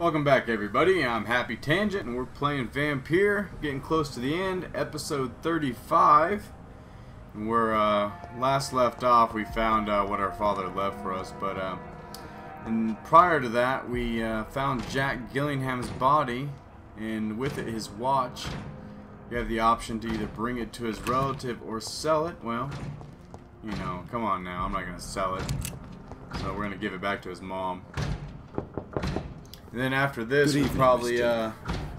Welcome back, everybody. I'm Happy Tangent, and we're playing Vampyr. Getting close to the end, episode 35. And we're last left off, we found what our father left for us. But and prior to that, we found Jack Gillingham's body, and with it his watch. You have the option to either bring it to his relative or sell it. Well, you know, come on now, I'm not gonna sell it. So we're gonna give it back to his mom. And then after this, we probably,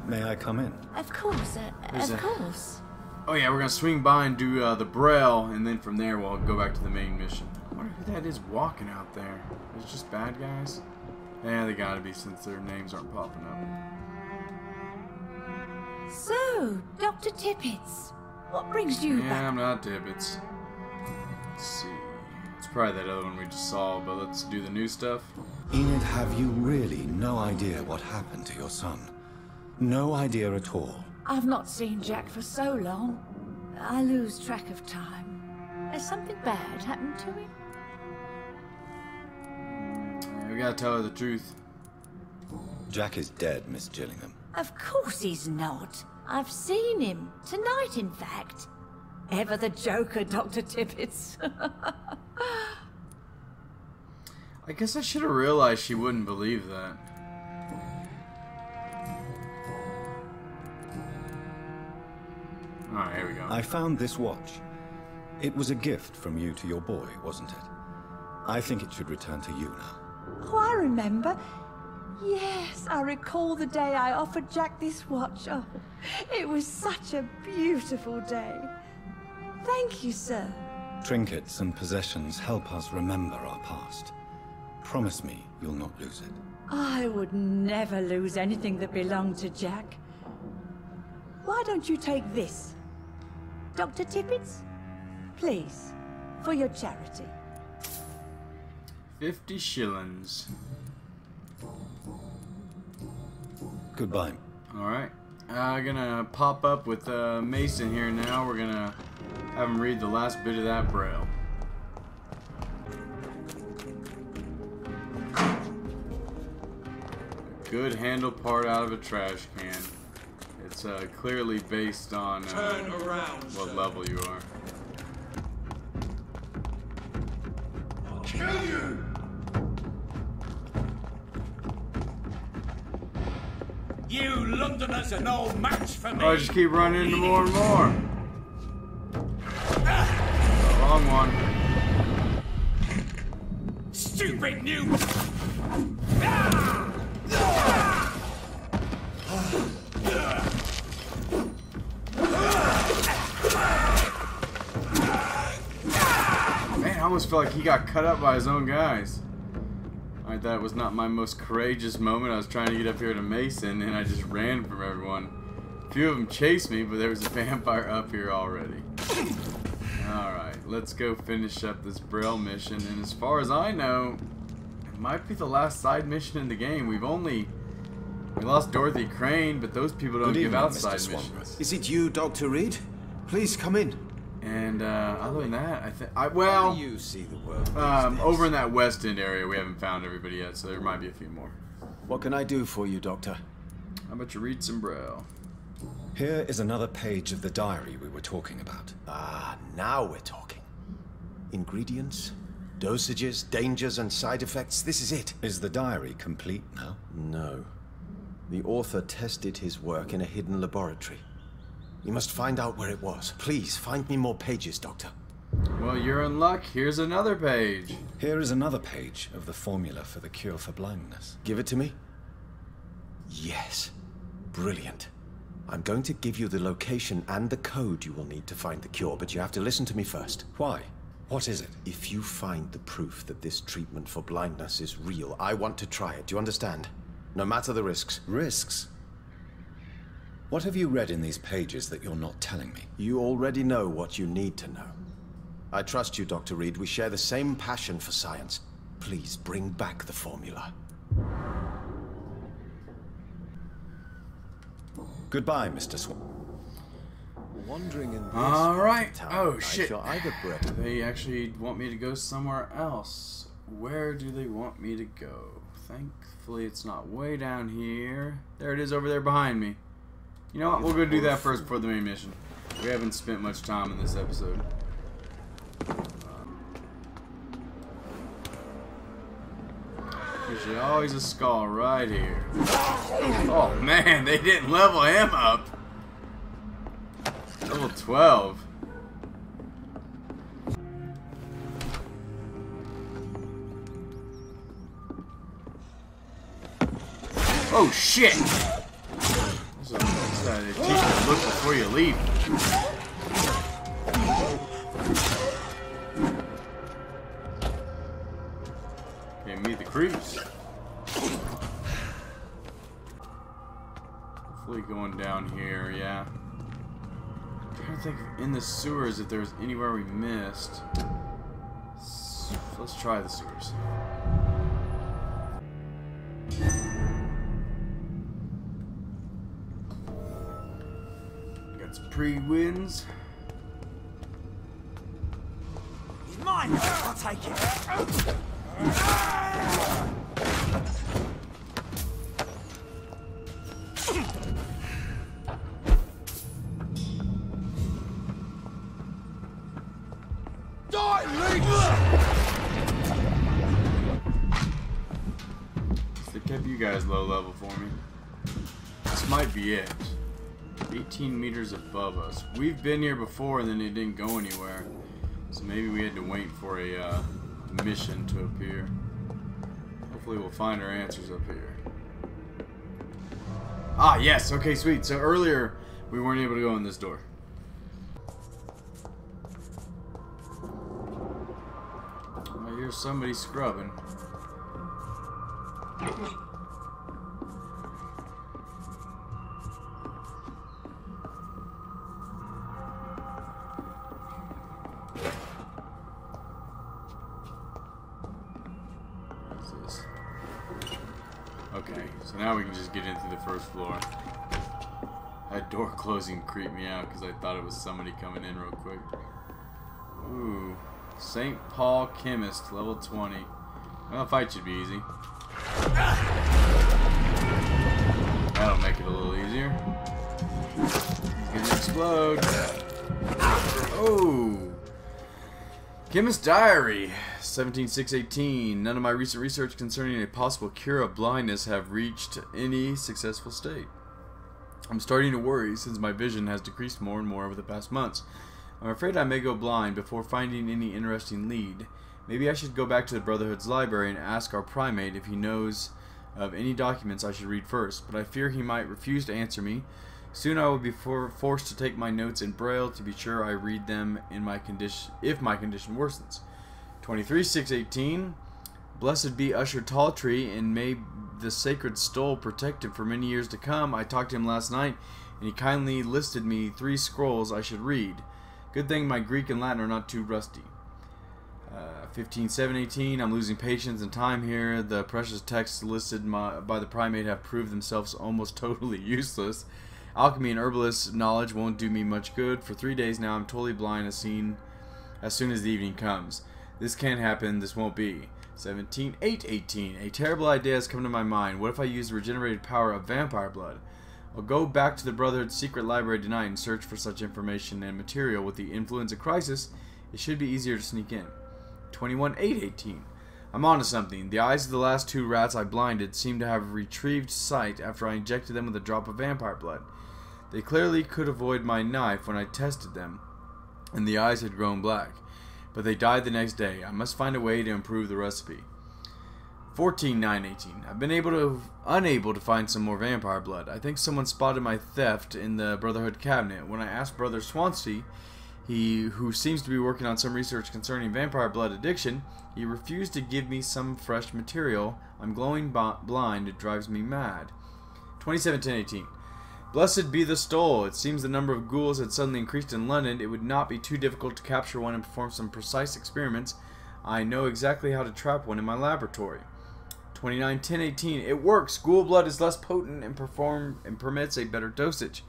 May I come in? Of course, of course. Oh yeah, we're gonna swing by and do the Braille, and then from there we'll go back to the main mission. I wonder who that is walking out there. It's just bad guys? Yeah, they gotta be, since their names aren't popping up. So, Dr. Tippets, what brings you back? Yeah, I'm not Tippets. Let's see. It's probably that other one we just saw, but let's do the new stuff. Enid, have you really no idea what happened to your son? No idea at all? I've not seen Jack for so long. I lose track of time. Has something bad happened to him? Yeah, we gotta tell her the truth. Jack is dead, Miss Gillingham. Of course he's not. I've seen him. Tonight, in fact. Ever the joker, Dr. Tippets. I guess I should have realized she wouldn't believe that. Alright, here we go. I found this watch. It was a gift from you to your boy, wasn't it? I think it should return to you now. Oh, I remember. Yes, I recall the day I offered Jack this watch. Oh, it was such a beautiful day. Thank you, sir. Trinkets and possessions help us remember our past. Promise me you'll not lose it. I would never lose anything that belonged to Jack. Why don't you take this? Dr. Tippets? Please, for your charity. 50 shillings. Goodbye. Alright. I'm gonna pop up with Mason here now. We're gonna have him read the last bit of that Braille. A good handle part out of a trash can. It's clearly based on what level you are. I'll kill you! You Londoners are no match for me! Oh, I just keep running into more and more. Wrong one. Stupid new... Man, I almost felt like he got cut up by his own guys. Alright, that was not my most courageous moment. I was trying to get up here to Mason, and I just ran from everyone. A few of them chased me, but there was a vampire up here already. Alright, let's go finish up this Braille mission. And as far as I know, it might be the last side mission in the game. We lost Dorothy Crane, but those people don't give out side missions. Is it you, Dr. Reed? Please come in. And other than that, well, you see the world over in that West End area, we haven't found everybody yet, so there might be a few more. What can I do for you, Doctor? How about you read some Braille? Here is another page of the diary we were talking about. Ah, now we're talking. Ingredients, dosages, dangers, and side effects. This is it. Is the diary complete now? No. The author tested his work in a hidden laboratory. You must find out where it was. Please, find me more pages, Doctor. Well, you're in luck. Here's another page. Here is another page of the formula for the cure for blindness. Give it to me? Yes. Brilliant. I'm going to give you the location and the code you will need to find the cure, but you have to listen to me first. Why? What is it? If you find the proof that this treatment for blindness is real, I want to try it. Do you understand? No matter the risks. Risks? What have you read in these pages that you're not telling me? You already know what you need to know. I trust you, Dr. Reed. We share the same passion for science. Please bring back the formula. Goodbye, Mr. Swan. Wandering in this Alright. town, Oh, shit. I shall either They actually want me to go somewhere else. Where do they want me to go? Thankfully it's not way down here. There it is over there behind me. You know what? We'll go do that first before the main mission. We haven't spent much time in this episode. There's always a skull right here. Oh man, they didn't level him up. Level 12. Oh shit! That's how they teach you to look before you leave. Okay, meet the creeps. Hopefully going down here, yeah. I'm trying to think of in the sewers if there's anywhere we missed. So let's try the sewers. Got some pre-wins. He's mine! I'll take it! They kept you guys low level for me. This might be it. 18 meters above us. We've been here before and then it didn't go anywhere. So maybe we had to wait for a mission to appear. Hopefully we'll find our answers up here. Ah, yes. Okay, sweet. So earlier we weren't able to go in this door. I hear somebody scrubbing. Okay, so now we can just get in through the first floor. That door closing creeped me out because I thought it was somebody coming in real quick. Ooh, St. Paul Chemist, level 20. Well, fight should be easy. That'll make it a little easier. It's gonna explode. Oh! Chemist Diary, 17618. None of my recent research concerning a possible cure of blindness have reached any successful state. I'm starting to worry since my vision has decreased more and more over the past months. I'm afraid I may go blind before finding any interesting lead. Maybe I should go back to the Brotherhood's library and ask our primate if he knows of any documents I should read first, but I fear he might refuse to answer me. Soon I will be forced to take my notes in Braille to be sure I read them in my condition if my condition worsens. 23-618. Blessed be Usher Talltree, and may the sacred stole protect him for many years to come. I talked to him last night, and he kindly listed me 3 scrolls I should read. Good thing my Greek and Latin are not too rusty. 15-718. I'm losing patience and time here. The precious texts listed by the primate have proved themselves almost totally useless. Alchemy and herbalist knowledge won't do me much good. For 3 days now I'm totally blind as soon as the evening comes. This can't happen. This won't be. 17-818. A terrible idea has come to my mind. What if I use the regenerated power of vampire blood? I'll go back to the Brotherhood's secret library tonight and search for such information and material. With the influenza crisis, it should be easier to sneak in. 21-818. I'm onto something. The eyes of the last 2 rats I blinded seem to have retrieved sight after I injected them with a drop of vampire blood. They clearly could avoid my knife when I tested them, and the eyes had grown black. But they died the next day. I must find a way to improve the recipe. 14-918. I've been unable to find some more vampire blood. I think someone spotted my theft in the Brotherhood cabinet. When I asked Brother Swansea, who seems to be working on some research concerning vampire blood addiction, he refused to give me some fresh material. I'm glowing blind. It drives me mad. 27-1018. Blessed be the stole. It seems the number of ghouls had suddenly increased in London. It would not be too difficult to capture one and perform some precise experiments. I know exactly how to trap one in my laboratory. 29-1018. It works. Ghoul blood is less potent and permits a better dosage.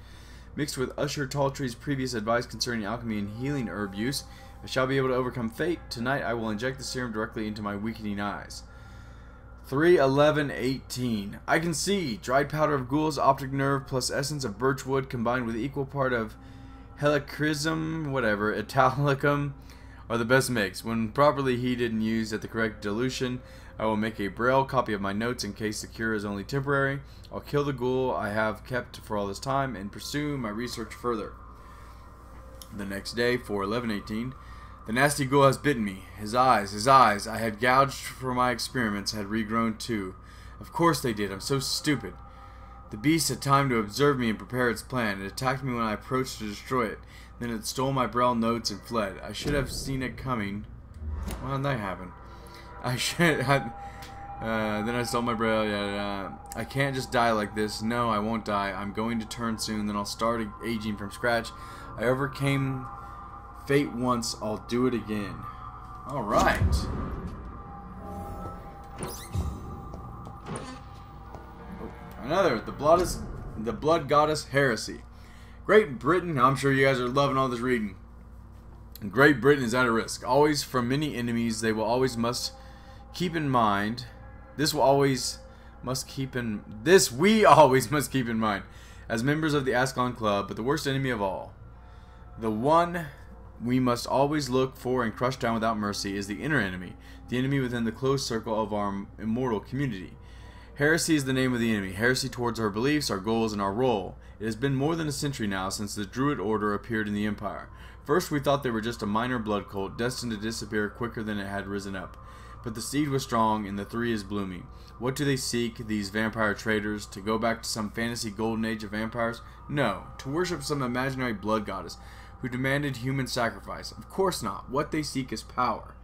Mixed with Usher Talltree's previous advice concerning alchemy and healing herb use, I shall be able to overcome fate. Tonight I will inject the serum directly into my weakening eyes. 31118. I can see. Dried powder of ghouls, optic nerve, plus essence of birchwood combined with equal part of helichrysum, whatever, italicum, are the best mix. When properly heated and used at the correct dilution, I will make a braille copy of my notes in case the cure is only temporary. I'll kill the ghoul I have kept for all this time and pursue my research further. The next day, 41118. The nasty ghoul has bitten me. His eyes I had gouged for my experiments had regrown too. Of course they did. I'm so stupid. The beast had time to observe me and prepare its plan. It attacked me when I approached to destroy it. Then it stole my braille notes and fled. I should have seen it coming. Why didn't that happen? Then I stole my braille. I can't just die like this. No, I won't die. I'm going to turn soon. Then I'll start aging from scratch. I overcame fate once. I'll do it again. Alright. Another. The Blood Goddess Heresy. Great Britain. I'm sure you guys are loving all this reading. Great Britain is at a risk. Always from many enemies. They will always must keep in mind. We always must keep in mind as members of the Ascalon Club, but the worst enemy of all, the one we must always look for and crush down without mercy, is the inner enemy, the enemy within the closed circle of our immortal community. Heresy is the name of the enemy. Heresy towards our beliefs, our goals, and our role. It has been more than a century now since the Druid Order appeared in the Empire. First we thought they were just a minor blood cult, destined to disappear quicker than it had risen up. But the seed was strong, and the tree is blooming. What do they seek, these vampire traders? To go back to some fantasy golden age of vampires? No, to worship some imaginary blood goddess who demanded human sacrifice. Of course not. What they seek is power.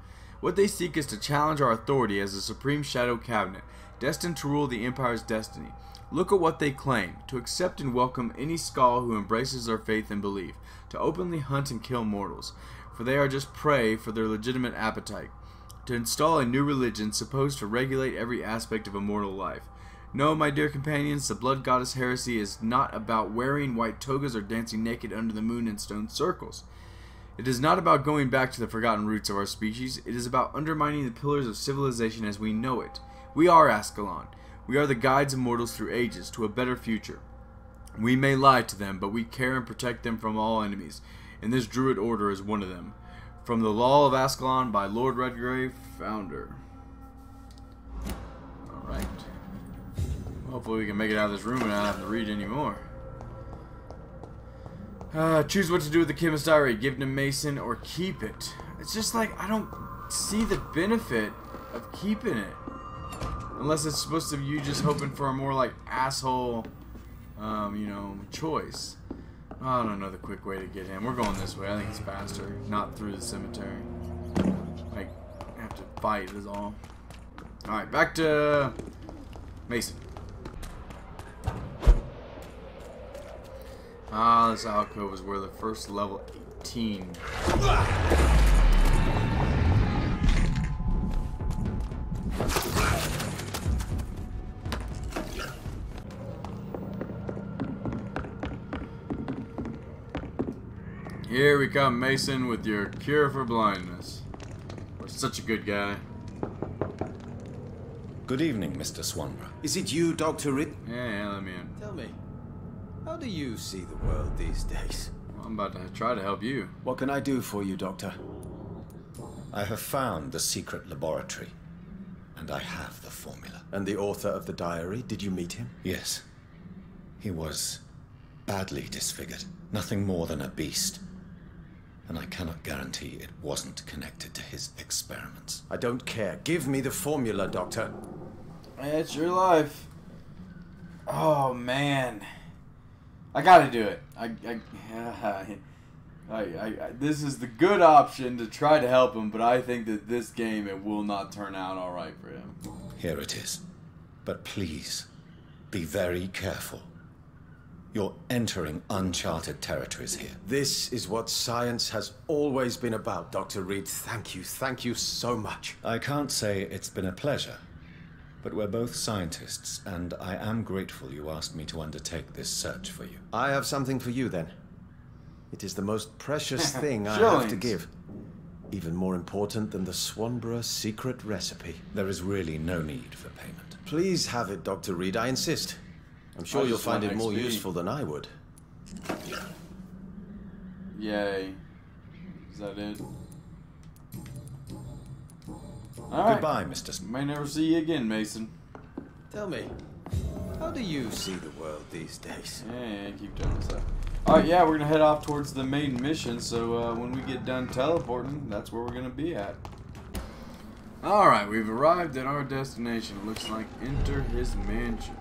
What they seek is to challenge our authority as the Supreme Shadow Cabinet, destined to rule the Empire's destiny. Look at what they claim: to accept and welcome any skull who embraces their faith and belief, to openly hunt and kill mortals, for they are just prey for their legitimate appetite. To install a new religion supposed to regulate every aspect of immortal life. No, my dear companions, the Blood Goddess Heresy is not about wearing white togas or dancing naked under the moon in stone circles. It is not about going back to the forgotten roots of our species. It is about undermining the pillars of civilization as we know it. We are Ascalon. We are the guides of mortals through ages to a better future. We may lie to them, but we care and protect them from all enemies, and this Druid Order is one of them. From the Law of Ascalon by Lord Redgrave, founder. Alright. Hopefully we can make it out of this room and not have to read anymore. Choose what to do with the chemist's diary. Give it to Mason or keep it. It's just like, I don't see the benefit of keeping it. Unless it's supposed to be you just hoping for a more like asshole, you know, choice. I don't know the quick way to get him. We're going this way. I think it's faster. Not through the cemetery. Like, I have to fight is all. Alright, back to Mason. Ah, this alcove is where the first level 18. Here we come, Mason, with your cure for blindness. We're such a good guy. Good evening, Mr. Swanborough. Is it you, Dr. Ritt? Yeah, let me in. Tell me, how do you see the world these days? Well, I'm about to try to help you. What can I do for you, Doctor? I have found the secret laboratory, and I have the formula. And the author of the diary, did you meet him? Yes. He was badly disfigured. Nothing more than a beast. And I cannot guarantee it wasn't connected to his experiments. I don't care. Give me the formula, Doctor. It's your life. Oh, man. I gotta do it. This is the good option to try to help him, but I think that this game, it will not turn out alright for him. Here it is. But please, be very careful. You're entering uncharted territories here. This is what science has always been about, Dr. Reed. Thank you so much. I can't say it's been a pleasure, but we're both scientists, and I am grateful you asked me to undertake this search for you. I have something for you, then. It is the most precious thing I have to give. Even more important than the Swanborough secret recipe. There is really no need for payment. Please have it, Dr. Reed, I insist. I'm sure you'll find it more useful than I would. Yay. Is that it? Alright. Goodbye, Mr. May never see you again, Mason. Tell me, how do you see the world these days? Yeah, keep telling us that. Alright, yeah, we're gonna head off towards the main mission, so when we get done teleporting, that's where we're gonna be at. Alright, we've arrived at our destination. It looks like enter his mansion.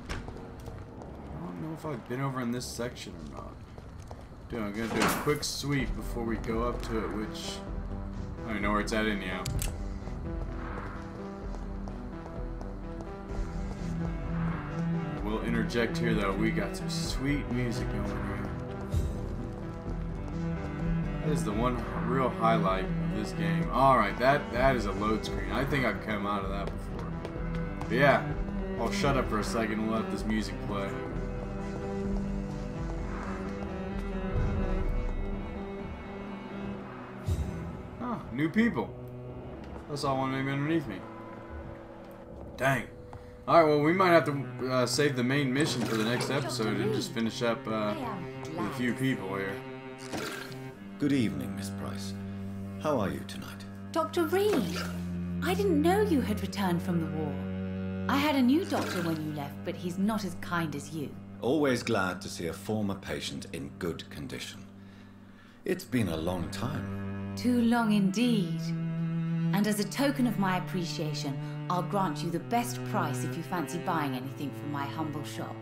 I don't know if I've been over in this section or not. Dude, I'm gonna do a quick sweep before we go up to it, which I don't even know where it's at anyhow. We'll interject here though, we got some sweet music going here. That is the one real highlight of this game. Alright, that is a load screen. I think I've come out of that before. But yeah, I'll shut up for a second and let this music play. Oh, new people. That's all one maybe underneath me. Dang. Alright, well, we might have to save the main mission for the next episode and just finish up with a few people here. Good evening, Miss Price. How are you tonight? Dr. Reed, I didn't know you had returned from the war. I had a new doctor when you left, but he's not as kind as you. Always glad to see a former patient in good condition. It's been a long time. Too long indeed. And as a token of my appreciation, I'll grant you the best price if you fancy buying anything from my humble shop.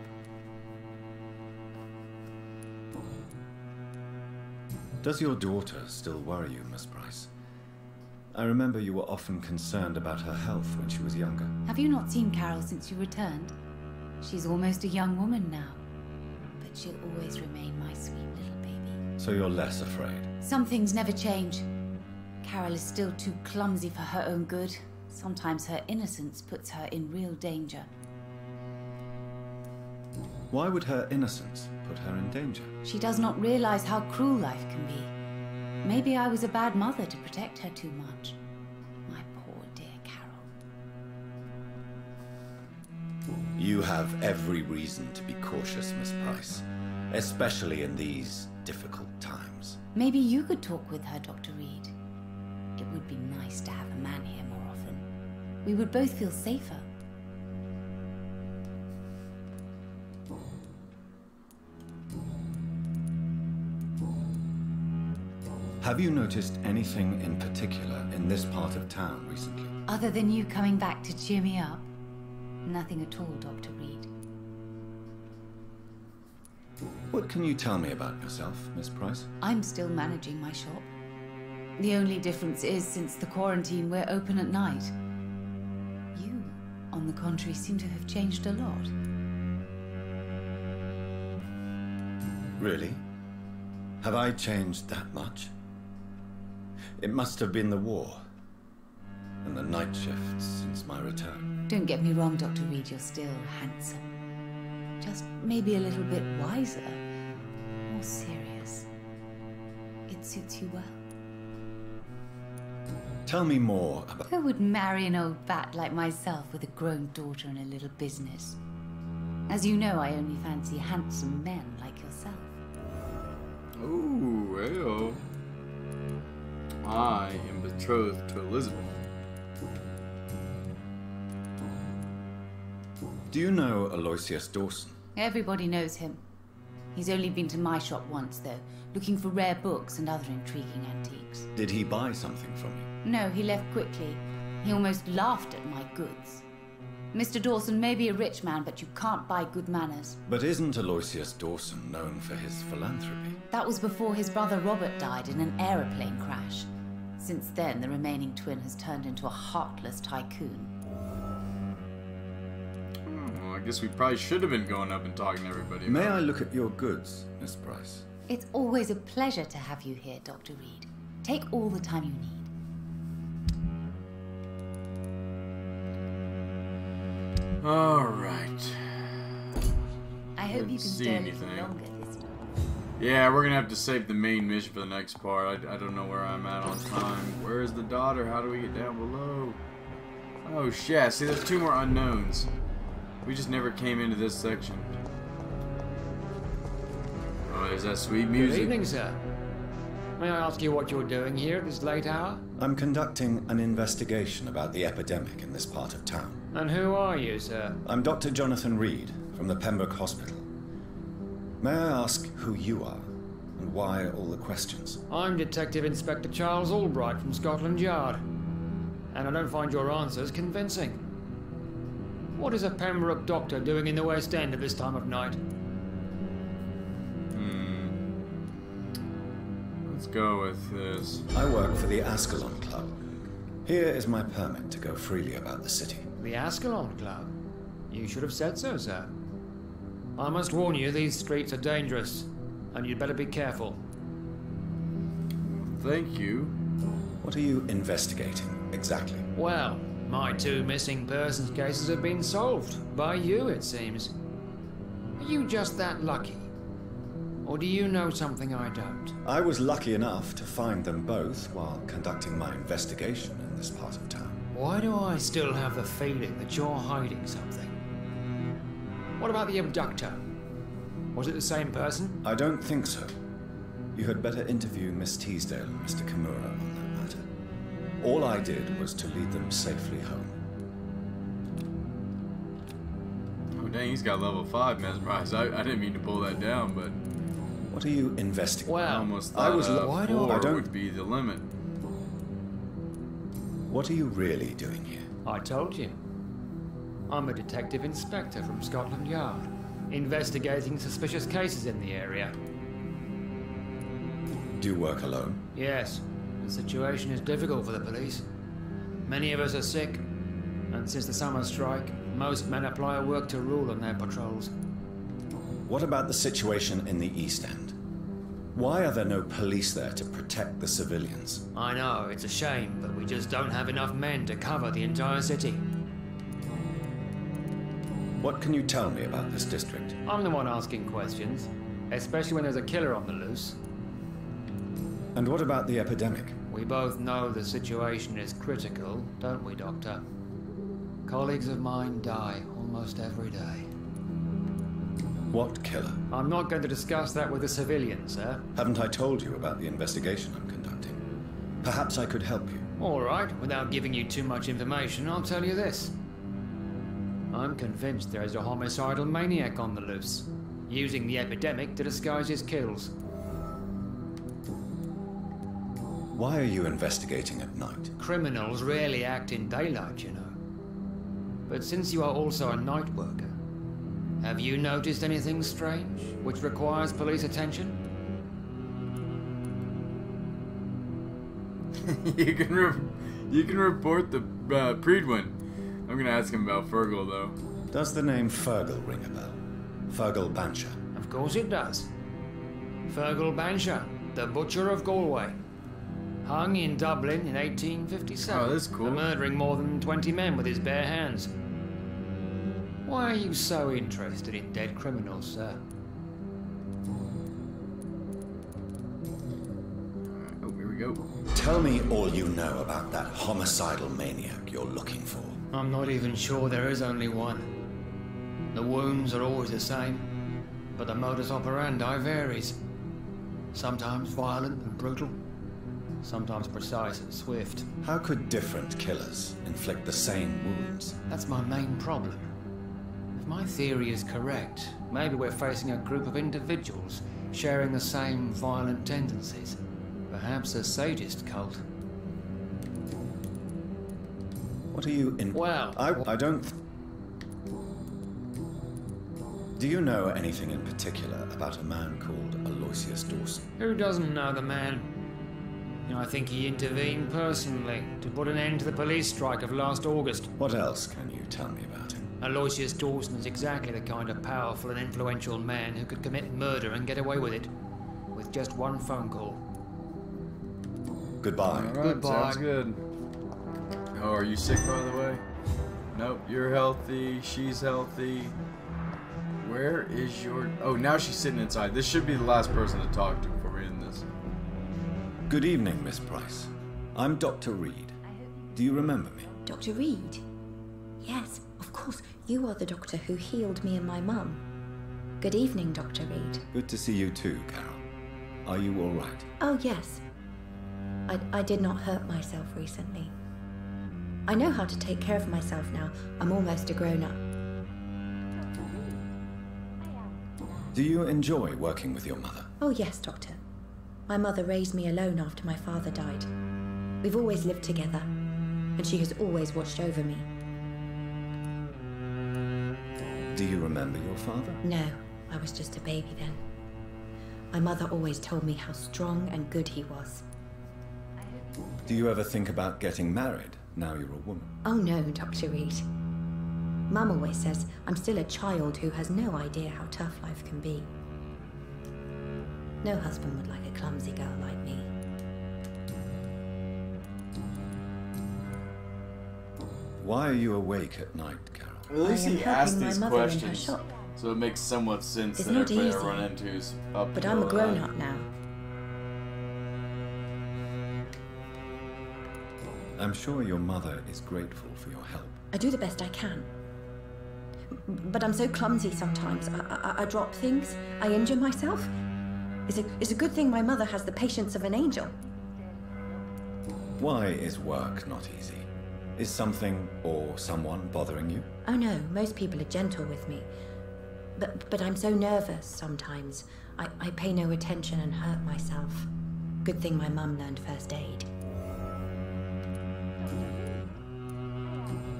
Does your daughter still worry you, Miss Price? I remember you were often concerned about her health when she was younger. Have you not seen Carol since you returned? She's almost a young woman now, but she'll always remain my sweet little baby. So you're less afraid? Some things never change. Carol is still too clumsy for her own good. Sometimes her innocence puts her in real danger. Why would her innocence put her in danger? She does not realize how cruel life can be. Maybe I was a bad mother to protect her too much. My poor dear Carol. You have every reason to be cautious, Miss Price. Especially in these difficult times. Maybe you could talk with her, Dr. Reed. It would be nice to have a man here more often. We would both feel safer. Have you noticed anything in particular in this part of town recently? Other than you coming back to cheer me up? Nothing at all, Dr. Reed. What can you tell me about yourself, Miss Price? I'm still managing my shop. The only difference is, since the quarantine, we're open at night. You, on the contrary, seem to have changed a lot. Really? Have I changed that much? It must have been the war and the night shifts since my return. Don't get me wrong, Dr. Reed, you're still handsome. Just maybe a little bit wiser, more serious. It suits you well. Tell me more about... Who would marry an old bat like myself with a grown daughter and a little business? As you know, I only fancy handsome men like yourself. Ooh, hey-oh. I am betrothed to Elizabeth. Do you know Aloysius Dawson? Everybody knows him. He's only been to my shop once, though, looking for rare books and other intriguing antiques. Did he buy something from you? No, he left quickly. He almost laughed at my goods. Mr. Dawson may be a rich man, but you can't buy good manners. But isn't Aloysius Dawson known for his philanthropy? That was before his brother Robert died in an aeroplane crash. Since then, the remaining twin has turned into a heartless tycoon. Well, I guess we probably should have been going up and talking to everybody. May I look at your goods, Miss Price? It's always a pleasure to have you here, Dr. Reed. Take all the time you need. All right. I hope you can see stay a little anything. longer this time. Yeah, we're gonna have to save the main mission for the next part. I don't know where I'm at on time. Where is the daughter? How do we get down below? Oh shit, see there's 2 more unknowns. We just never came into this section. Oh, there's that sweet music. Good evening, sir. May I ask you what you're doing here at this late hour? I'm conducting an investigation about the epidemic in this part of town. And who are you, sir? I'm Dr. Jonathan Reed from the Pembroke Hospital. May I ask who you are and why all the questions? I'm Detective Inspector Charles Albright from Scotland Yard. And I don't find your answers convincing. What is a Pembroke doctor doing in the West End at this time of night? Let's go with this. I work for the Ascalon Club. Here is my permit to go freely about the city. The Ascalon Club? You should have said so, sir. I must warn you, these streets are dangerous, and you'd better be careful. Thank you. What are you investigating, exactly? Well, my 2 missing persons cases have been solved. By you, it seems. Are you just that lucky? Or do you know something I don't? I was lucky enough to find them both while conducting my investigation in this part of town. Why do I still have the feeling that you're hiding something? What about the abductor? Was it the same person? I don't think so. You had better interview Miss Teasdale and Mr. Kimura on that matter. All I did was to lead them safely home. Oh dang, he's got level 5 mesmerized. I didn't mean to pull that down, but What are you investigating? I Well, almost thought why do 4 I don't- would be the limit. What are you really doing here? I told you. I'm a detective inspector from Scotland Yard, investigating suspicious cases in the area. Do you work alone? Yes, the situation is difficult for the police. Many of us are sick, and since the summer strike, most men apply a work to rule on their patrols. What about the situation in the East End? Why are there no police there to protect the civilians? I know, it's a shame, but we just don't have enough men to cover the entire city. What can you tell me about this district? I'm the one asking questions, especially when there's a killer on the loose. And what about the epidemic? We both know the situation is critical, don't we, Doctor? Colleagues of mine die almost every day. What killer? I'm not going to discuss that with the civilians, sir. Haven't I told you about the investigation I'm conducting? Perhaps I could help you. All right, without giving you too much information, I'll tell you this. I'm convinced there is a homicidal maniac on the loose, using the epidemic to disguise his kills. Why are you investigating at night? Criminals rarely act in daylight, you know. But since you are also a night worker, have you noticed anything strange which requires police attention? you can report the Preedwin. I'm gonna ask him about Fergal though. Does the name Fergal ring a bell? Fergal Bancher. Of course it does. Fergal Bancher, the Butcher of Galway. Hung in Dublin in 1857. Oh, that's cool. For murdering more than 20 men with his bare hands. Why are you so interested in dead criminals, sir? Oh, here we go. Tell me all you know about that homicidal maniac you're looking for. I'm not even sure there is only one. The wounds are always the same, but the modus operandi varies. Sometimes violent and brutal, sometimes precise and swift. How could different killers inflict the same wounds? That's my main problem. If my theory is correct, maybe we're facing a group of individuals sharing the same violent tendencies. Perhaps a sadist cult. What are you in? Well, I don't. Do you know anything in particular about a man called Aloysius Dawson? who doesn't know the man? You know, I think he intervened personally to put an end to the police strike of last August. What else can you tell me about him? Aloysius Dawson is exactly the kind of powerful and influential man who could commit murder and get away with it, with just one phone call. Goodbye. Alright, Goodbye. sounds good. Oh, are you sick by the way? Nope, you're healthy, she's healthy. Where is your... Oh, now she's sitting inside. This should be the last person to talk to before reading this. Good evening, Miss Price. I'm Dr. Reed. Do you remember me? Dr. Reed? Yes, of course. You are the doctor who healed me and my mum. Good evening, Dr. Reed. Good to see you too, Carol. Are you all right? Oh, yes. I did not hurt myself recently. I know how to take care of myself now. I'm almost a grown-up. Do you enjoy working with your mother? Oh, yes, Doctor. My mother raised me alone after my father died. We've always lived together, and she has always watched over me. Do you remember your father? No, I was just a baby then. My mother always told me how strong and good he was. Do you ever think about getting married, now you're a woman? Oh no, Dr. Reed. Mum always says I'm still a child who has no idea how tough life can be. No husband would like a clumsy girl like me. Why are you awake at night, Carol? At least he asked these questions, shop. so it makes somewhat sense It's that not everybody I easy, run into is up. But I'm a grown-up now. I'm sure your mother is grateful for your help. I do the best I can. But I'm so clumsy sometimes. I drop things. I injure myself. It's a good thing my mother has the patience of an angel. Why is work not easy? Is something or someone bothering you? Oh no, most people are gentle with me. But I'm so nervous sometimes. I pay no attention and hurt myself. Good thing my mum learned first aid.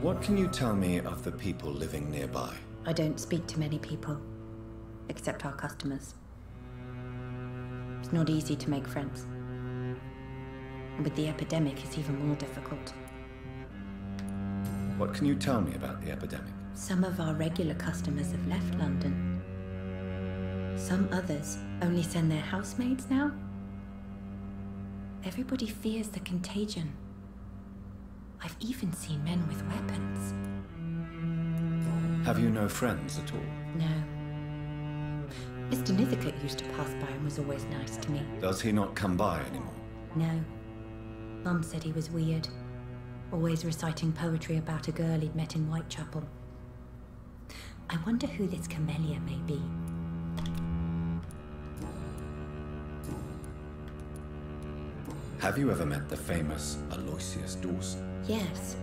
What can you tell me of the people living nearby? I don't speak to many people, except our customers. It's not easy to make friends. And with the epidemic, it's even more difficult. What can you tell me about the epidemic? Some of our regular customers have left London. Some others only send their housemaids now. Everybody fears the contagion. I've even seen men with weapons. Have you no friends at all? No. Mr. Nithercote used to pass by and was always nice to me. Does he not come by anymore? No. Mum said he was weird. Always reciting poetry about a girl he'd met in Whitechapel. I wonder who this camellia may be. Have you ever met the famous Aloysius Dawson? Yes.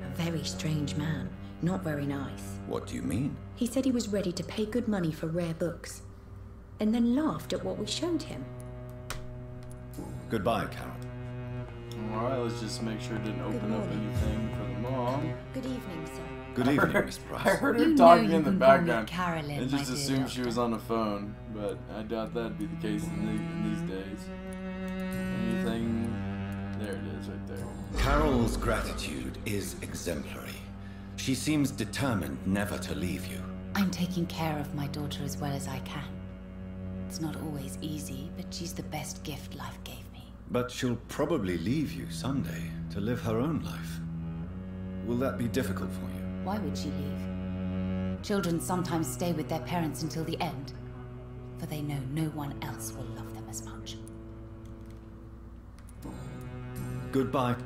A very strange man. Not very nice. What do you mean? He said he was ready to pay good money for rare books, and then laughed at what we showed him. Goodbye, Carol. Alright, let's just make sure it didn't open up morning. anything for the mom. Good evening, sir. Good evening, Miss Price. I heard her You know talking you in the can call me background. Carolyn, I my just dear assumed she doctor. was on the phone, but I doubt that'd be the case in these days. Anything... There it is, right there. Carol's gratitude is exemplary. She seems determined never to leave you. I'm taking care of my daughter as well as I can. It's not always easy, but she's the best gift life gave me. But she'll probably leave you someday to live her own life. Will that be difficult for you? Why would she leave? Children sometimes stay with their parents until the end, for they know no one else will love them as much. Goodbye.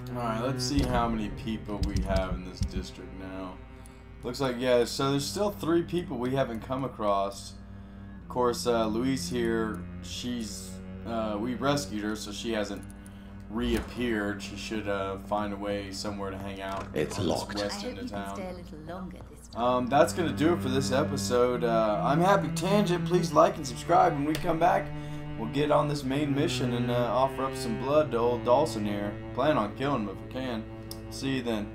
Alright, let's see how many people we have in this district now. Looks like, yeah, so there's still 3 people we haven't come across. Of course, Louise here, she's, we rescued her, so she hasn't reappeared. She should find a way somewhere to hang out. It's on this locked. west end of town. a little longer this time. That's going to do it for this episode. I'm Happy Tangent. Please like and subscribe. When we come back, we'll get on this main mission and offer up some blood to old Dawson here. Plan on killing him if we can. See you then.